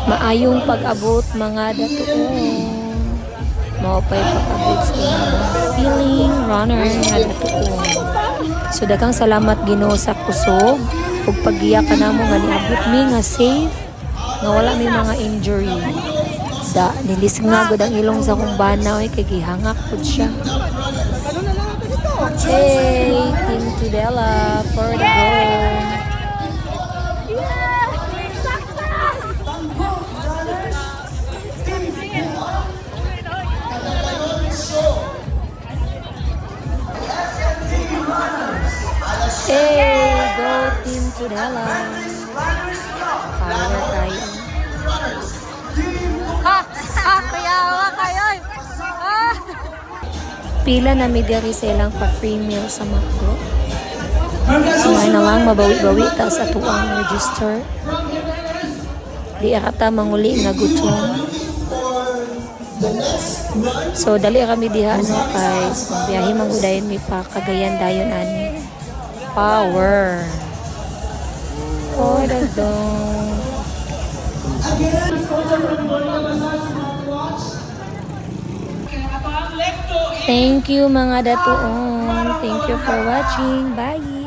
Maayong pag-abot mga datuon. Maupay pag-abot sa mga feeling runner nga datuon. So daghang salamat Ginoo sa kusog ug paggiya ka namo nga niabot mi nga safe nga wala may mga injury. Nilisig nga gud ang ilong sa kong banaw kay gihangak pud siya. Hey, Team Tudela for the goal. Hey, go Team Tudela. Power tayo. Kayawa kayo. Pila na midiri sa ilang pa-free meal sa Macdo. So ay nawang mabawi-bawi ta sa tuang register. Di akata manguli nga gutom. So dali kami diha no kay biyahe mangudayon mi pa Cagayan dayon ani. Power for the dawn. Thank you mga datuon. Thank you for watching. Bye.